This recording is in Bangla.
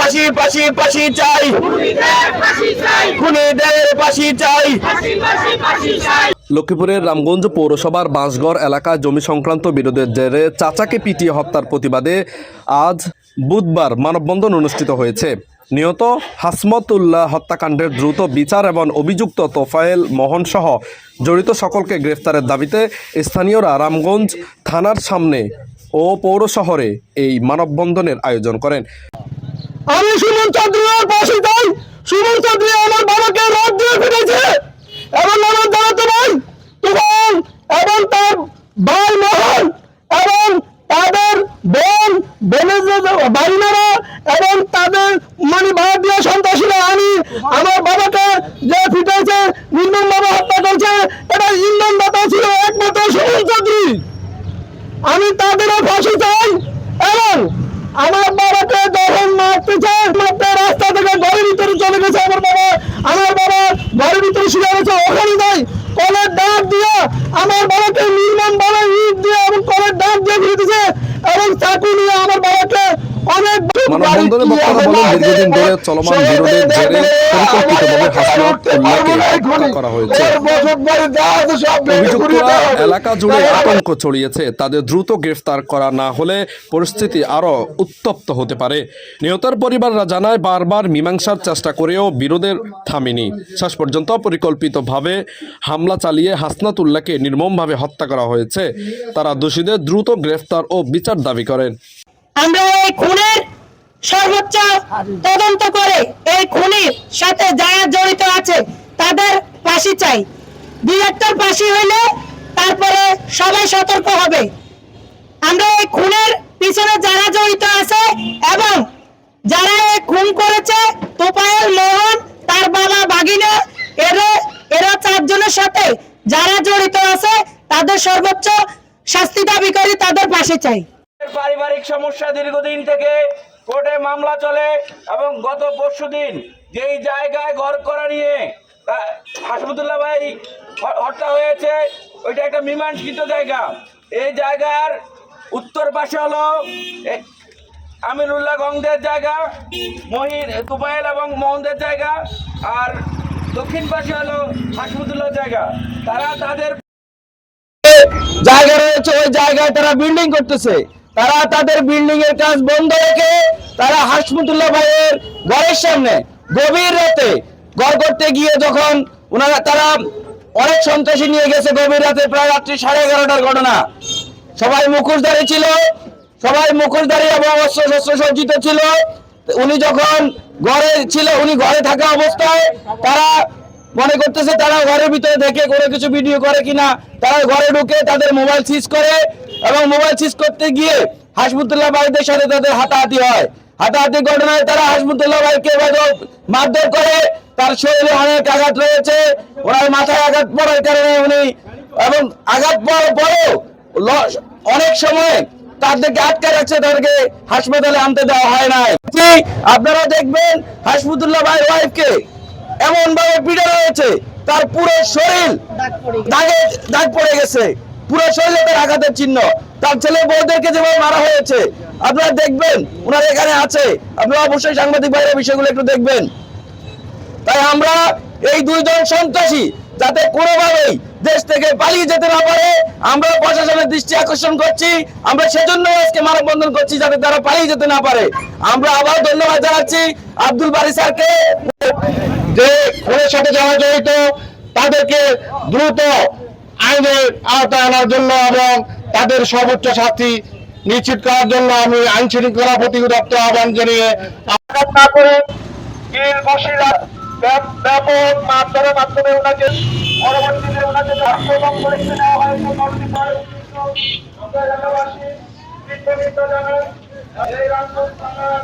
ফাঁসি ফাঁসি ফাঁসি চাই, খুনিদের ফাঁসি চাই। লক্ষ্মীপুরের রামগঞ্জ পৌরসভার বাঁশগড় এলাকায় জমি সংক্রান্ত বিরোধের জেরে চাচাকে পিটিয়ে হত্যার প্রতিবাদে আজ বুধবার মানববন্ধন অনুষ্ঠিত হয়েছে। নিহত হাসমত উল্লাহ হত্যাকাণ্ডের দ্রুত বিচার এবং অভিযুক্ত তোফায়েল মোহন সহ জড়িত সকলকে গ্রেফতারের দাবিতে স্থানীয়রা রামগঞ্জ থানার সামনে ও পৌর শহরে এই মানববন্ধনের আয়োজন করেন। আমি সুমন চৌধুরীর পাশে চাই। সুমন চৌধুরী আমার বাবাকে রড দিয়ে ফেলেছে এবং আমার দাঁড়াতে নাই তুফান এবং তার ভাই মোহন এবং তাদের বোন বাড়িনারা এবং তাদের ভারতীয় সন্ত্রাসীরা আমি আমার বাবাকে যে ফিটেছে নির্মম ভাবে হত্যা করছে, এটা ইন্ধন দাতা ছিল একমাত্র সুমন চৌধুরী। আমি তাদেরও ফাঁসি চাই এবং আমার বাবাকে যখন মারতেছে রাস্তা থেকে ঘরের ভিতরে চলে গেছে আমার বাবা ঘরের ভিতরে শুয়ে গেছে, ওখানে নাই কলের ডাক দিয়ে আমার বাবাকে নির্মম ভাবে ইট দিয়ে এবং কলের ডাক দিয়ে ফিরেছে এবং চাকু নিয়ে আমার বাবাকে অনেক মানববন্ধনে বক্তারা বলেন, দীর্ঘদিন ধরে চলমান বিরোধের জেরে পরিকল্পিতভাবে হাসমত উল্লাহকে হত্যা করা হয়েছে। অভিযুক্তরা এলাকা জুড়ে আতঙ্ক ছড়িয়েছে। তাদের দ্রুত গ্রেফতার করা না হলে পরিস্থিতি আরও উত্তপ্ত হতে পারে। নিহতের পরিবাররা জানায়, বারবার মীমাংসার চেষ্টা করেও বিরোধের থামেনি। শেষ পর্যন্ত পরিকল্পিতভাবে হামলা চালিয়ে হাসমত উল্লাহকে নির্মমভাবে হত্যা করা হয়েছে। তারা দোষীদের দ্রুত গ্রেফতার ও বিচার দাবি করেন। আমরা এই খুনের সর্বোচ্চ তদন্ত করে এই খুনের সাথে যারা জড়িত আছে তাদের ফাঁসি চাই। দুই একটার ফাঁসি হইলে তারপরে সবাই সতর্ক হবে। আমরা এই খুনের পিছনে যারা জড়িত আছে এবং যারা এই খুন করেছে তোফায়েল মোহন তার বাবা বাগিনা এরা চারজনের সাথে যারা জড়িত আছে তাদের সর্বোচ্চ শাস্তি দাবি করি, তাদের ফাঁসি চাই। পারিবারিক সমস্যা দীর্ঘদিন থেকে কোর্টে মামলা চলে এবং গত পরশুদিন যেই জায়গায় ঘর করা নিয়ে হাসমতুল্লাহ ভাই হত্যা হয়েছে, ওইটা একটা মীমাংসিত জায়গা। এই জায়গার উত্তর পাশে হলো আমিনুল্লাহ গঙ্গদের জায়গা, তোফায়েল এবং মোহনদের জায়গা, আর দক্ষিণ পাশে হলো হাসমতুল্লাহ জায়গা। তারা তাদের জায়গা রয়েছে, ওই জায়গায় তারা বিল্ডিং করতেছে। তারা তাদের বিল্ডিং এর কাজ বন্ধ রেখে তারা হাসমতুল্লাহ ভাইয়ের ঘরের সামনে গভীর রাতে ঘর করতে গিয়ে যখন তারা অনেক সন্ত্রাসী নিয়ে গেছে গভীর রাতে, প্রায় রাত্রি 11:30টার ঘটনা। সবাই মুখোশধারী ছিল, এবং অস্ত্র সজ্জিত ছিল। উনি যখন ঘরে ছিল, উনি ঘরে থাকা অবস্থায় তারা মনে করতেছে তারা ঘরের ভিতরে থেকে কোনো কিছু ভিডিও করে কিনা, তারা ঘরে ঢুকে তাদের মোবাইল সিজ করে এবং মোবাইল সিজ করতে গিয়ে হাসমতুল্লাহ ভাইদের সাথে তাদের হাতাহাতি হয়। হাতাহাতি ঘটনায় তারা হাসমতুল্লাহ ভাইকে মারধর করে। তার শরীরে অনেক আঘাত রয়েছে, ওনার মাথায় আঘাত পড়ার কারণে উনি এবং আঘাত পড়ার পরেও অনেক সময় তাদেরকে আটকে রাখছে, তাদেরকে হাসপাতালে আনতে দেওয়া হয় নাই। আপনারা দেখবেন হাসমতুল্লাহ ভাইয়ের ওয়াইফকে এমন ভাবে পিটানো হয়েছে, তার পুরো শরীর দাগ পড়ে গেছে, পুরো শরীরে তার আঘাতের চিহ্ন। তার ছেলে বউদেরকে যেভাবে মারা হয়েছে আপনারা দেখবেন, ওনারা এখানে আছে, আপনারা অবশ্যই সাংবাদিক ভাইরা বিষয়গুলো একটু দেখবেন। তাই আমরা এই দুইজন সন্ত্রাসী যাতে কোনোভাবেই দেশ থেকে পালিয়ে যেতে না পারে আমরা প্রশাসনের দৃষ্টি আকর্ষণ করছি। আমরা সেজন্য আজকে মানববন্ধন করছি, যাতে তারা পালিয়ে যেতে না পারে। আমরা আবার ধন্যবাদ জানাচ্ছি আব্দুল বারী স্যারকে, যে খুনের সাথে যারা জড়িত তাদেরকে দ্রুত আইনের আওতায় আনার জন্য এবং তাদের সর্বোচ্চ শাস্তি নিশ্চিত করার জন্য আমি আইন শৃঙ্খলা প্রতিরক্ষা আহ্বান জানিয়ে না করে ব্যাপক মারধরের মাধ্যমে ওনাকে পরবর্তীতে ওনাকে আক্রমণ করে নেওয়া হয়েছে। আমরা এলাকাবাসী জানাই এই রামগঞ্জ থানার